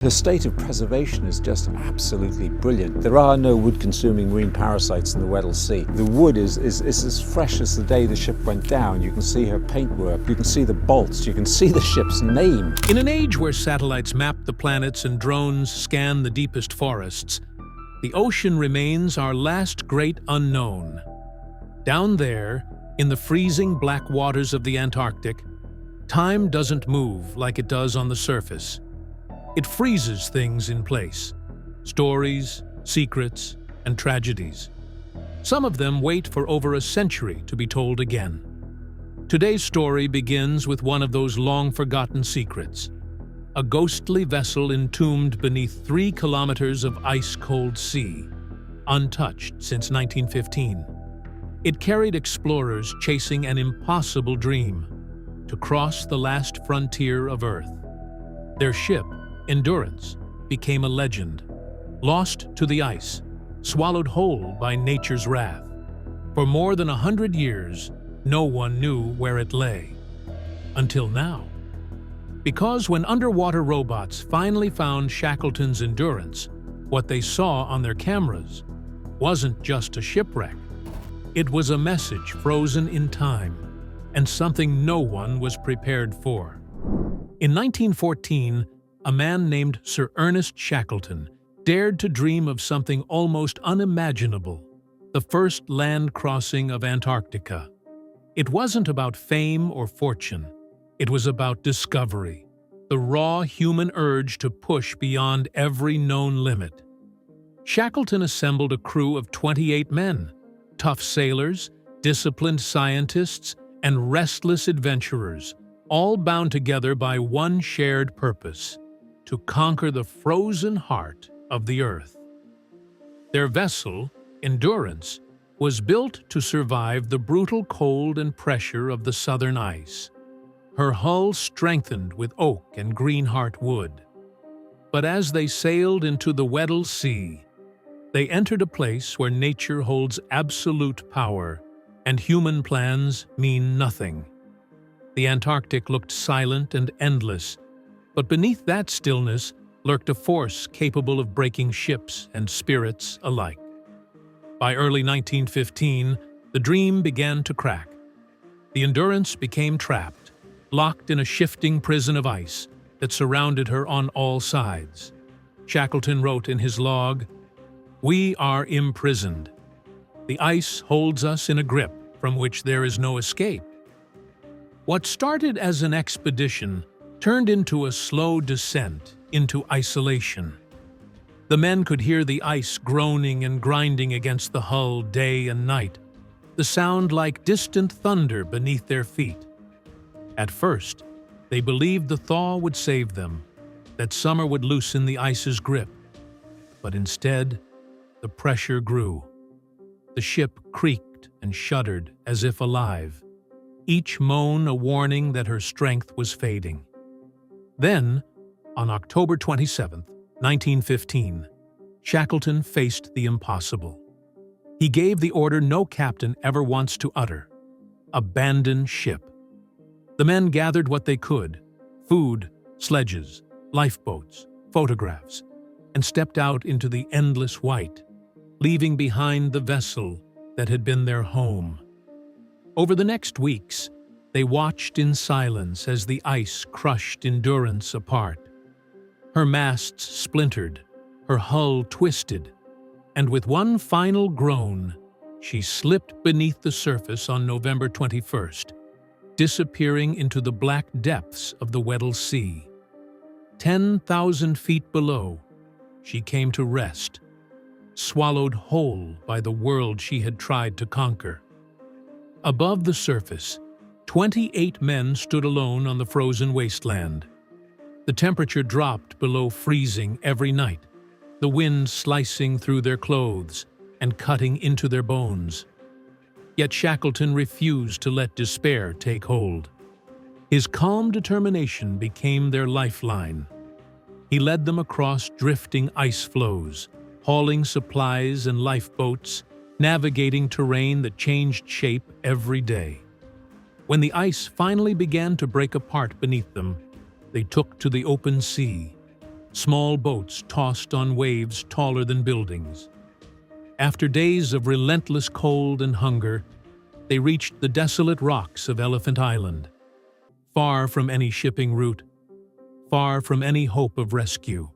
The state of preservation is just absolutely brilliant. There are no wood-consuming marine parasites in the Weddell Sea. The wood is as fresh as the day the ship went down. You can see her paintwork, you can see the bolts, you can see the ship's name. In an age where satellites map the planets and drones scan the deepest forests, the ocean remains our last great unknown. Down there, in the freezing black waters of the Antarctic, time doesn't move like it does on the surface. It freezes things in place. Stories, secrets, and tragedies. Some of them wait for over a century to be told again. Today's story begins with one of those long-forgotten secrets. A ghostly vessel entombed beneath 3 kilometers of ice-cold sea, untouched since 1915. It carried explorers chasing an impossible dream, to cross the last frontier of Earth. Their ship, Endurance, became a legend, lost to the ice, swallowed whole by nature's wrath. For more than 100 years, no one knew where it lay. Until now. Because when underwater robots finally found Shackleton's Endurance, what they saw on their cameras wasn't just a shipwreck. It was a message frozen in time, and something no one was prepared for. In 1914, a man named Sir Ernest Shackleton dared to dream of something almost unimaginable, the first land crossing of Antarctica. It wasn't about fame or fortune. It was about discovery, the raw human urge to push beyond every known limit. Shackleton assembled a crew of 28 men, tough sailors, disciplined scientists, and restless adventurers, all bound together by one shared purpose: to conquer the frozen heart of the Earth. Their vessel, Endurance, was built to survive the brutal cold and pressure of the southern ice, her hull strengthened with oak and greenheart wood. But as they sailed into the Weddell Sea, they entered a place where nature holds absolute power and human plans mean nothing. The Antarctic looked silent and endless, but beneath that stillness lurked a force capable of breaking ships and spirits alike. By early 1915, the dream began to crack. The Endurance became trapped, locked in a shifting prison of ice that surrounded her on all sides. Shackleton wrote in his log, "We are imprisoned. The ice holds us in a grip from which there is no escape." What started as an expedition turned into a slow descent into isolation. The men could hear the ice groaning and grinding against the hull day and night, the sound like distant thunder beneath their feet. At first, they believed the thaw would save them, that summer would loosen the ice's grip. But instead, the pressure grew. The ship creaked and shuddered as if alive, each moan a warning that her strength was fading. Then, on October 27, 1915, Shackleton faced the impossible. He gave the order no captain ever wants to utter: abandon ship. The men gathered what they could: food, sledges, lifeboats, photographs, and stepped out into the endless white, leaving behind the vessel that had been their home. Over the next weeks, they watched in silence as the ice crushed Endurance apart. Her masts splintered, her hull twisted, and with one final groan, she slipped beneath the surface on November 21st, disappearing into the black depths of the Weddell Sea. 10,000 feet below, she came to rest, swallowed whole by the world she had tried to conquer. Above the surface, 28 men stood alone on the frozen wasteland. The temperature dropped below freezing every night, the wind slicing through their clothes and cutting into their bones. Yet Shackleton refused to let despair take hold. His calm determination became their lifeline. He led them across drifting ice floes, hauling supplies and lifeboats, navigating terrain that changed shape every day. When the ice finally began to break apart beneath them, they took to the open sea, small boats tossed on waves taller than buildings. After days of relentless cold and hunger, they reached the desolate rocks of Elephant Island, far from any shipping route, far from any hope of rescue.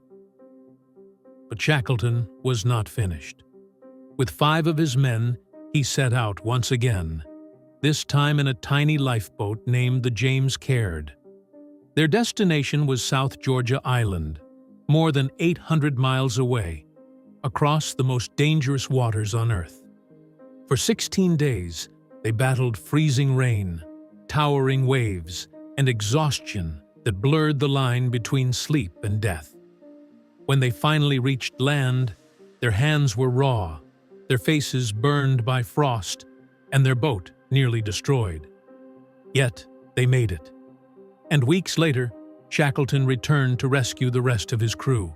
But Shackleton was not finished. With 5 of his men, he set out once again, this time in a tiny lifeboat named the James Caird. Their destination was South Georgia Island, more than 800 miles away, across the most dangerous waters on Earth. For 16 days, they battled freezing rain, towering waves, and exhaustion that blurred the line between sleep and death. When they finally reached land, their hands were raw, their faces burned by frost, and their boat nearly destroyed. Yet they made it. And weeks later, Shackleton returned to rescue the rest of his crew.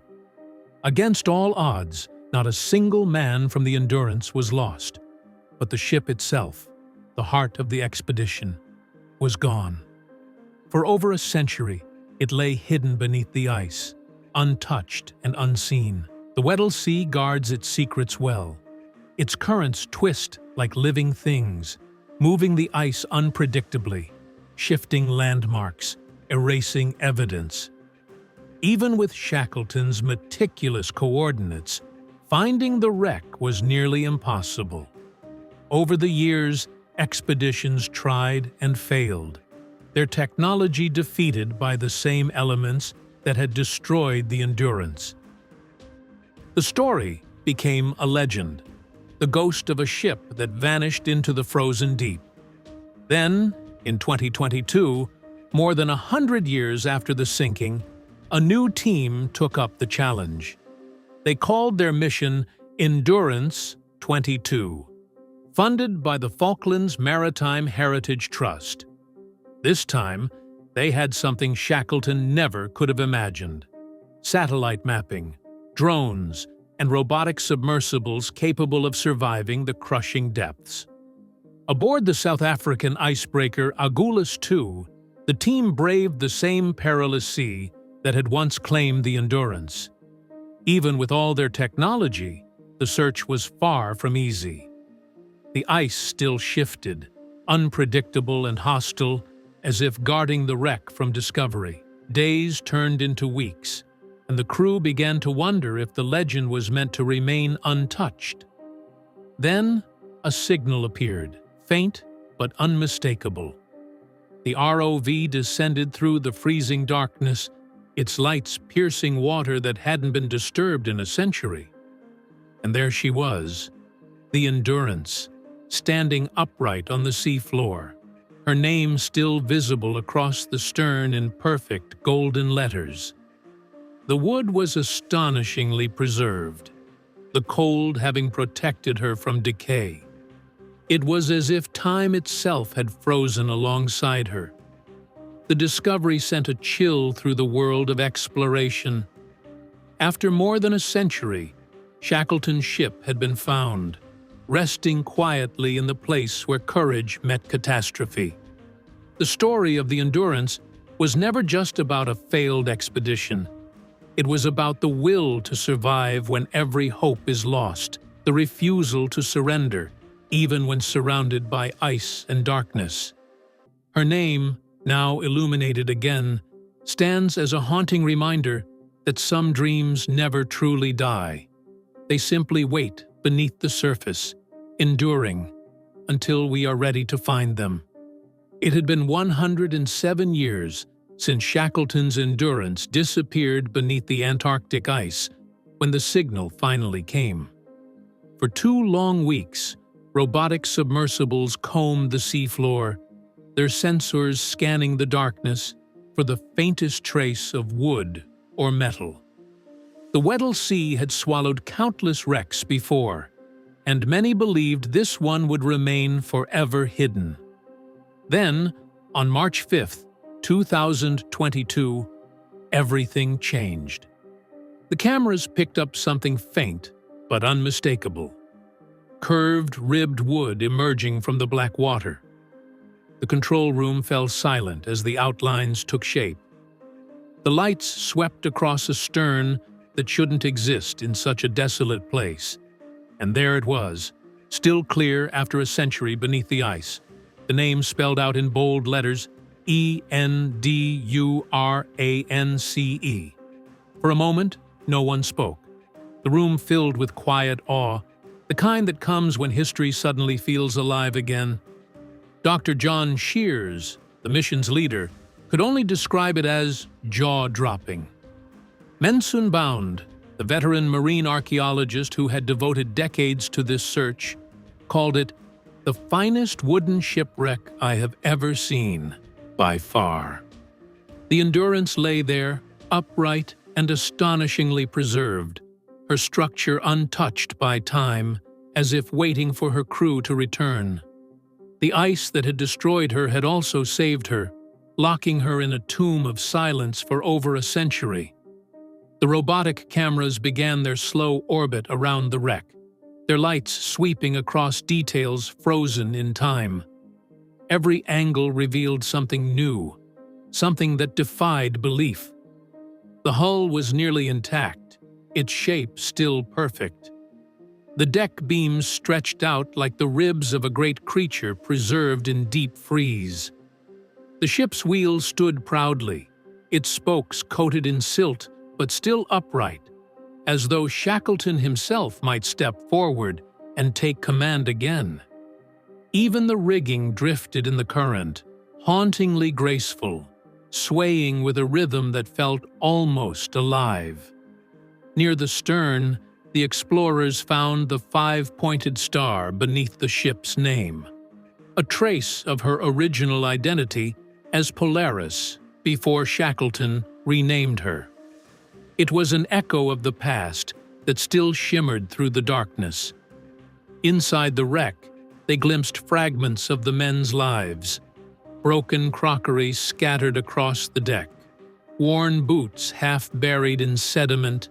Against all odds, not a single man from the Endurance was lost, but the ship itself, the heart of the expedition, was gone. For over a century, it lay hidden beneath the ice, untouched and unseen. The Weddell Sea guards its secrets well. Its currents twist like living things, moving the ice unpredictably, shifting landmarks, erasing evidence. Even with Shackleton's meticulous coordinates, finding the wreck was nearly impossible. Over the years, expeditions tried and failed, their technology defeated by the same elements that had destroyed the Endurance. The story became a legend, the ghost of a ship that vanished into the frozen deep. Then, in 2022, more than 100 years after the sinking, a new team took up the challenge. They called their mission Endurance 22, funded by the Falklands Maritime Heritage Trust. This time, they had something Shackleton never could have imagined: satellite mapping, drones, and robotic submersibles capable of surviving the crushing depths. Aboard the South African icebreaker Agulhas II, the team braved the same perilous sea that had once claimed the Endurance. Even with all their technology, the search was far from easy. The ice still shifted, unpredictable and hostile, as if guarding the wreck from discovery. Days turned into weeks, and the crew began to wonder if the legend was meant to remain untouched. Then, a signal appeared, faint but unmistakable. The ROV descended through the freezing darkness, its lights piercing water that hadn't been disturbed in a century. And there she was, the Endurance, standing upright on the seafloor, her name still visible across the stern in perfect golden letters. The wood was astonishingly preserved, the cold having protected her from decay. It was as if time itself had frozen alongside her. The discovery sent a chill through the world of exploration. After more than a century, Shackleton's ship had been found, resting quietly in the place where courage met catastrophe. The story of the Endurance was never just about a failed expedition. It was about the will to survive when every hope is lost, the refusal to surrender, even when surrounded by ice and darkness. Her name, now illuminated again, stands as a haunting reminder that some dreams never truly die. They simply wait beneath the surface, enduring, until we are ready to find them. It had been 107 years since Shackleton's Endurance disappeared beneath the Antarctic ice when the signal finally came. For 2 long weeks, robotic submersibles combed the seafloor, their sensors scanning the darkness for the faintest trace of wood or metal. The Weddell Sea had swallowed countless wrecks before, and many believed this one would remain forever hidden. Then, on March 5th, 2022, everything changed. The cameras picked up something faint but unmistakable: curved, ribbed wood emerging from the black water. The control room fell silent as the outlines took shape. The lights swept across a stern that shouldn't exist in such a desolate place. And there it was, still clear after a century beneath the ice. The name spelled out in bold letters, ENDURANCE. For a moment, no one spoke. The room filled with quiet awe, the kind that comes when history suddenly feels alive again. Dr. John Shears, the mission's leader, could only describe it as jaw-dropping. Mensun Bound, the veteran marine archaeologist who had devoted decades to this search, called it the finest wooden shipwreck I have ever seen, by far. The Endurance lay there, upright and astonishingly preserved, her structure untouched by time, as if waiting for her crew to return. The ice that had destroyed her had also saved her, locking her in a tomb of silence for over a century. The robotic cameras began their slow orbit around the wreck, their lights sweeping across details frozen in time. Every angle revealed something new, something that defied belief. The hull was nearly intact, its shape still perfect. The deck beams stretched out like the ribs of a great creature preserved in deep freeze. The ship's wheel stood proudly, its spokes coated in silt but still upright, as though Shackleton himself might step forward and take command again. Even the rigging drifted in the current, hauntingly graceful, swaying with a rhythm that felt almost alive. Near the stern, the explorers found the five-pointed star beneath the ship's name, a trace of her original identity as Polaris before Shackleton renamed her. It was an echo of the past that still shimmered through the darkness. Inside the wreck, they glimpsed fragments of the men's lives, broken crockery scattered across the deck, worn boots half buried in sediment,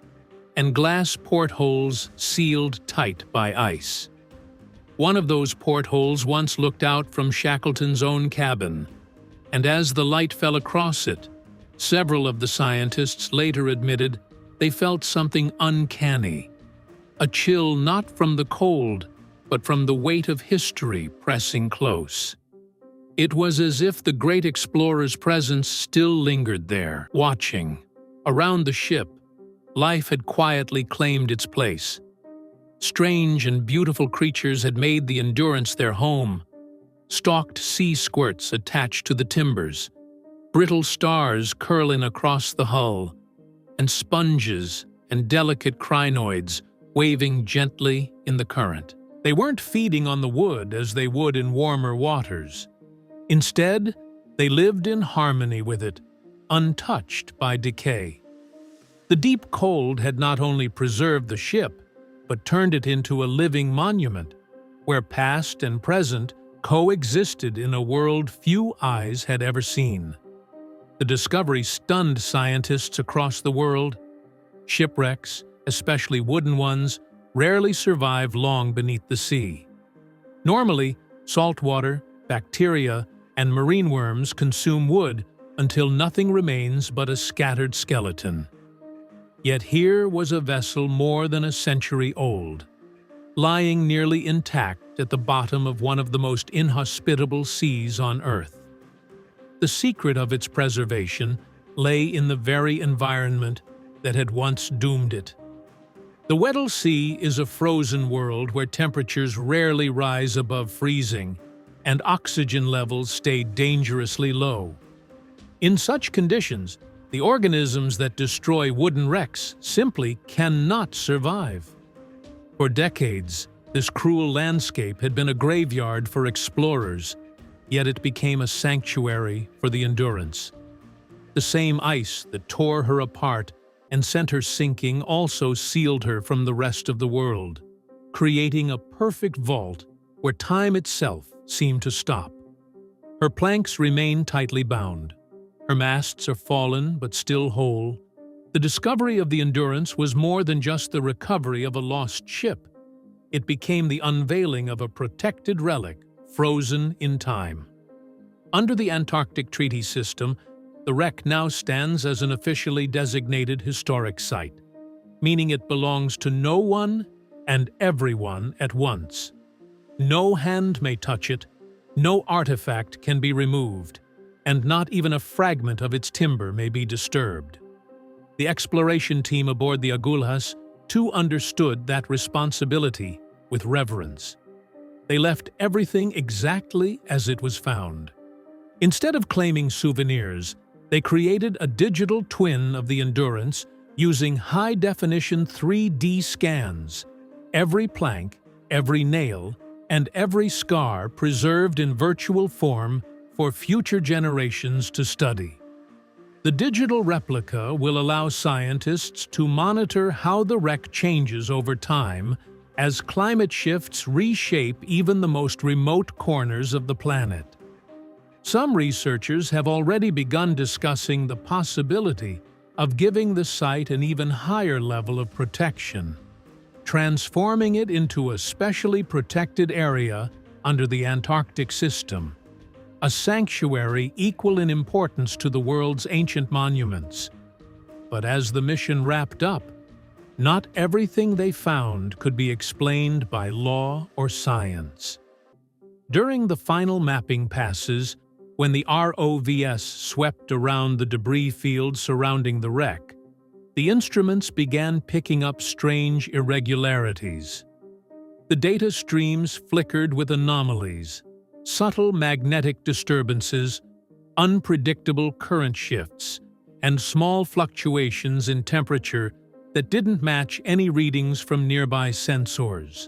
and glass portholes sealed tight by ice. One of those portholes once looked out from Shackleton's own cabin, and as the light fell across it, several of the scientists later admitted they felt something uncanny, a chill not from the cold, but from the weight of history pressing close. It was as if the great explorer's presence still lingered there, watching. Around the ship, life had quietly claimed its place. Strange and beautiful creatures had made the Endurance their home. Stalked sea squirts attached to the timbers, brittle stars curling across the hull, and sponges and delicate crinoids waving gently in the current. They weren't feeding on the wood as they would in warmer waters. Instead, they lived in harmony with it, untouched by decay. The deep cold had not only preserved the ship, but turned it into a living monument, where past and present coexisted in a world few eyes had ever seen. The discovery stunned scientists across the world. Shipwrecks, especially wooden ones, rarely survive long beneath the sea. Normally, saltwater, bacteria, and marine worms consume wood until nothing remains but a scattered skeleton. Yet here was a vessel more than a century old, lying nearly intact at the bottom of one of the most inhospitable seas on Earth. The secret of its preservation lay in the very environment that had once doomed it. The Weddell Sea is a frozen world where temperatures rarely rise above freezing and oxygen levels stay dangerously low. In such conditions, the organisms that destroy wooden wrecks simply cannot survive. For decades, this cruel landscape had been a graveyard for explorers, yet it became a sanctuary for the Endurance. The same ice that tore her apart and sent her sinking also sealed her from the rest of the world, creating a perfect vault where time itself seemed to stop. Her planks remain tightly bound. Her masts are fallen but still whole. The discovery of the Endurance was more than just the recovery of a lost ship. It became the unveiling of a protected relic frozen in time. Under the Antarctic Treaty System, The wreck now stands as an officially designated historic site, meaning it belongs to no one and everyone at once. No hand may touch it, no artifact can be removed, and not even a fragment of its timber may be disturbed. The exploration team aboard the Agulhas too understood that responsibility with reverence. They left everything exactly as it was found. Instead of claiming souvenirs, they created a digital twin of the Endurance using high-definition 3D scans. Every plank, every nail, and every scar preserved in virtual form for future generations to study. The digital replica will allow scientists to monitor how the wreck changes over time as climate shifts reshape even the most remote corners of the planet. Some researchers have already begun discussing the possibility of giving the site an even higher level of protection, transforming it into a specially protected area under the Antarctic system, a sanctuary equal in importance to the world's ancient monuments. But as the mission wrapped up, not everything they found could be explained by law or science. During the final mapping passes, when the ROVS swept around the debris field surrounding the wreck, the instruments began picking up strange irregularities. The data streams flickered with anomalies, subtle magnetic disturbances, unpredictable current shifts, and small fluctuations in temperature that didn't match any readings from nearby sensors.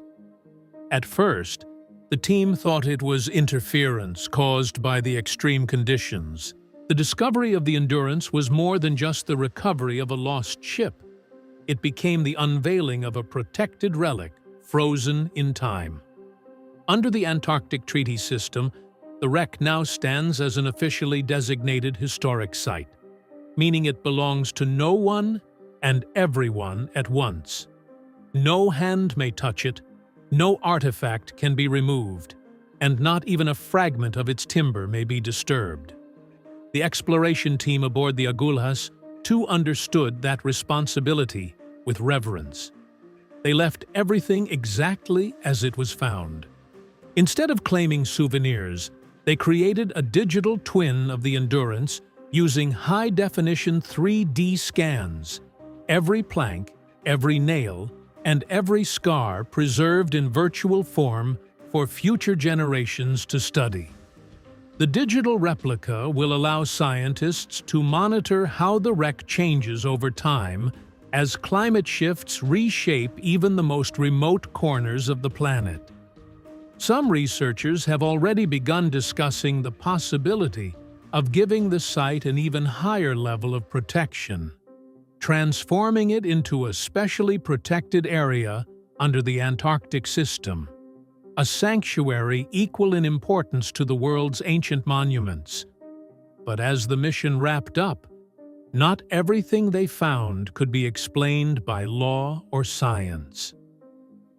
At first, the team thought it was interference caused by the extreme conditions. The discovery of the Endurance was more than just the recovery of a lost ship. It became the unveiling of a protected relic, frozen in time. Under the Antarctic Treaty System, the wreck now stands as an officially designated historic site, meaning it belongs to no one and everyone at once. No hand may touch it, no artifact can be removed, and not even a fragment of its timber may be disturbed. The exploration team aboard the Agulhas too understood that responsibility with reverence. They left everything exactly as it was found. Instead of claiming souvenirs, they created a digital twin of the Endurance using high-definition 3D scans. Every plank, every nail, and every scar preserved in virtual form for future generations to study. The digital replica will allow scientists to monitor how the wreck changes over time as climate shifts reshape even the most remote corners of the planet. Some researchers have already begun discussing the possibility of giving the site an even higher level of protection, transforming it into a specially protected area under the Antarctic system, a sanctuary equal in importance to the world's ancient monuments. But as the mission wrapped up, not everything they found could be explained by law or science.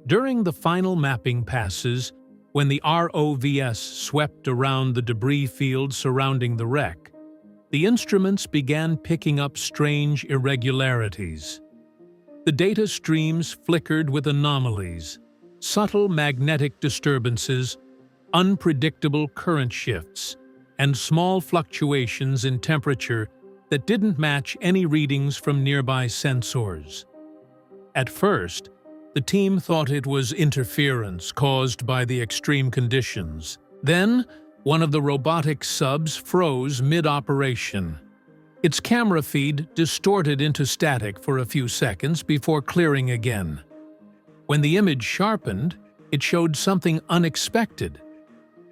During the final mapping passes, when the ROVS swept around the debris field surrounding the wreck, the instruments began picking up strange irregularities. The data streams flickered with anomalies, subtle magnetic disturbances, unpredictable current shifts, and small fluctuations in temperature that didn't match any readings from nearby sensors. At first, the team thought it was interference caused by the extreme conditions. Then, one of the robotic subs froze mid-operation. Its camera feed distorted into static for a few seconds before clearing again. When the image sharpened, it showed something unexpected.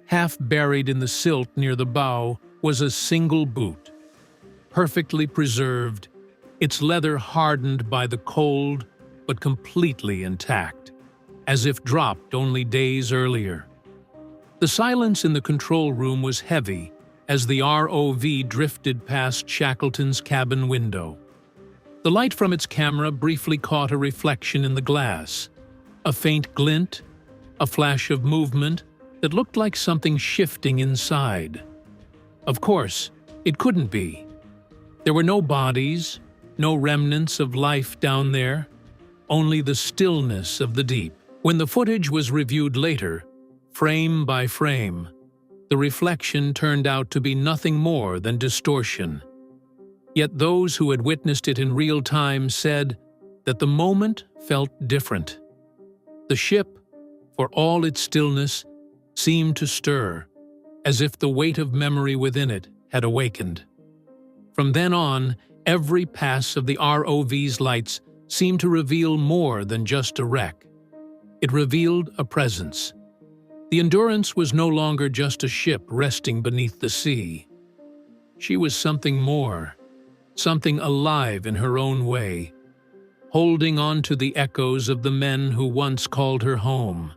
Half buried in the silt near the bow was a single boot, perfectly preserved, its leather hardened by the cold but completely intact, as if dropped only days earlier. The silence in the control room was heavy as the ROV drifted past Shackleton's cabin window. The light from its camera briefly caught a reflection in the glass, a faint glint, a flash of movement that looked like something shifting inside. Of course, it couldn't be. There were no bodies, no remnants of life down there, only the stillness of the deep. When the footage was reviewed later, frame by frame, the reflection turned out to be nothing more than distortion. Yet those who had witnessed it in real time said that the moment felt different. The ship, for all its stillness, seemed to stir, as if the weight of memory within it had awakened. From then on, every pass of the ROV's lights seemed to reveal more than just a wreck. It revealed a presence. The Endurance was no longer just a ship resting beneath the sea. She was something more, something alive in her own way, holding on to the echoes of the men who once called her home.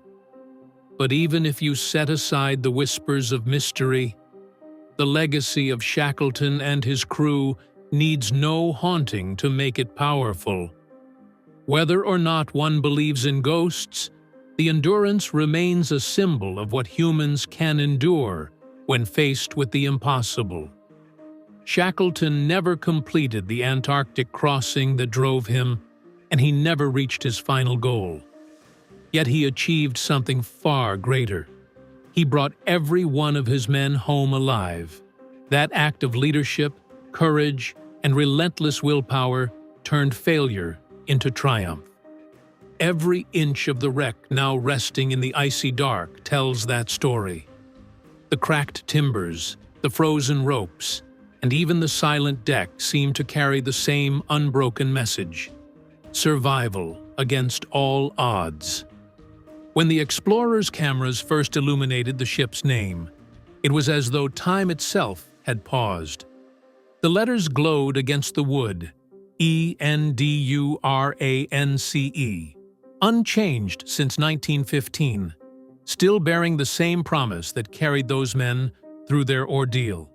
But even if you set aside the whispers of mystery, the legacy of Shackleton and his crew needs no haunting to make it powerful. Whether or not one believes in ghosts, the Endurance remains a symbol of what humans can endure when faced with the impossible. Shackleton never completed the Antarctic crossing that drove him, and he never reached his final goal. Yet he achieved something far greater. He brought every one of his men home alive. That act of leadership, courage, and relentless willpower turned failure into triumph. Every inch of the wreck now resting in the icy dark tells that story. The cracked timbers, the frozen ropes, and even the silent deck seem to carry the same unbroken message: survival against all odds. When the explorers' cameras first illuminated the ship's name, it was as though time itself had paused. The letters glowed against the wood, ENDURANCE, unchanged since 1915, still bearing the same promise that carried those men through their ordeal.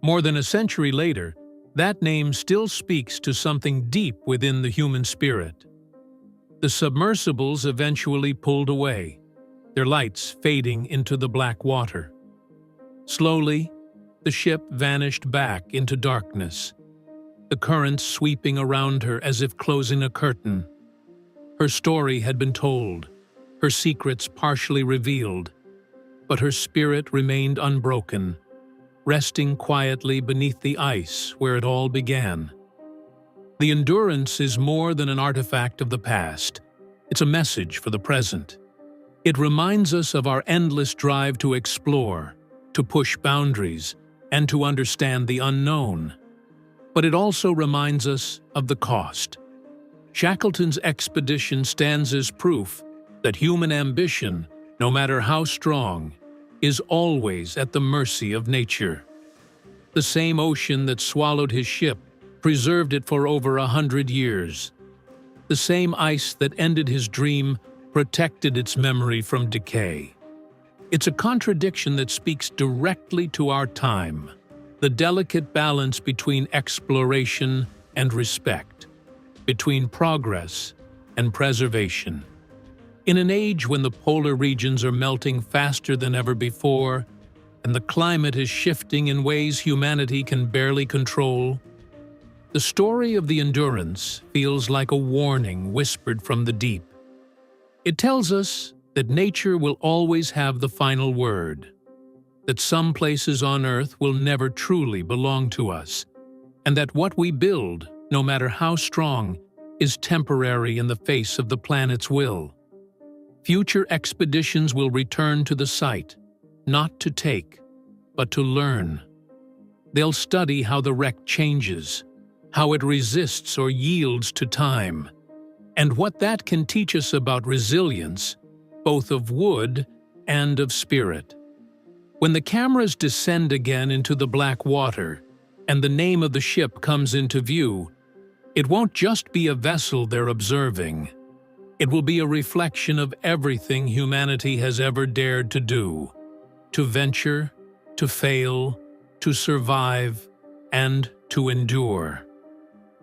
More than a century later, that name still speaks to something deep within the human spirit. The submersibles eventually pulled away, their lights fading into the black water. Slowly, the ship vanished back into darkness, the currents sweeping around her as if closing a curtain. Her story had been told, her secrets partially revealed, but her spirit remained unbroken, resting quietly beneath the ice where it all began. The Endurance is more than an artifact of the past. It's a message for the present. It reminds us of our endless drive to explore, to push boundaries, and to understand the unknown. But it also reminds us of the cost. Shackleton's expedition stands as proof that human ambition, no matter how strong, is always at the mercy of nature. The same ocean that swallowed his ship preserved it for over 100 years. The same ice that ended his dream protected its memory from decay. It's a contradiction that speaks directly to our time, the delicate balance between exploration and respect, between progress and preservation. In an age when the polar regions are melting faster than ever before, and the climate is shifting in ways humanity can barely control, the story of the Endurance feels like a warning whispered from the deep. It tells us that nature will always have the final word, that some places on Earth will never truly belong to us, and that what we build, no matter how strong, is temporary in the face of the planet's will. Future expeditions will return to the site, not to take, but to learn. They'll study how the wreck changes, how it resists or yields to time, and what that can teach us about resilience, both of wood and of spirit. When the cameras descend again into the black water, and the name of the ship comes into view, it won't just be a vessel they're observing. It will be a reflection of everything humanity has ever dared to do, to venture, to fail, to survive, and to endure.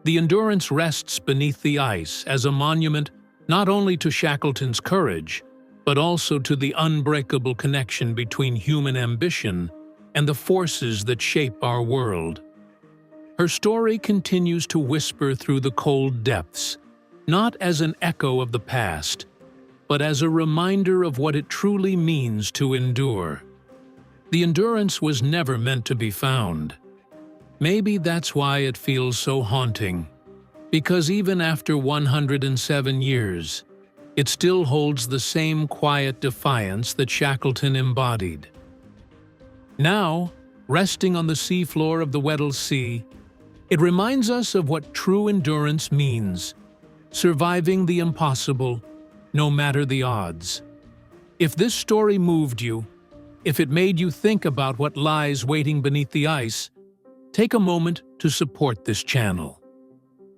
The Endurance rests beneath the ice as a monument not only to Shackleton's courage, but also to the unbreakable connection between human ambition and the forces that shape our world. Her story continues to whisper through the cold depths, not as an echo of the past, but as a reminder of what it truly means to endure. The endurance was never meant to be found. Maybe that's why it feels so haunting, because even after 107 years, it still holds the same quiet defiance that Shackleton embodied. Now, resting on the seafloor of the Weddell Sea, it reminds us of what true endurance means, surviving the impossible, no matter the odds. If this story moved you, if it made you think about what lies waiting beneath the ice, take a moment to support this channel.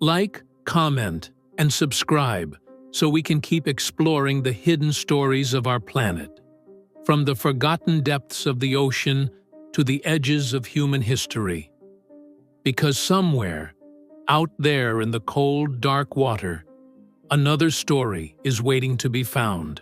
Like, comment, and subscribe so we can keep exploring the hidden stories of our planet, from the forgotten depths of the ocean to the edges of human history. Because somewhere, out there in the cold, dark water, another story is waiting to be found.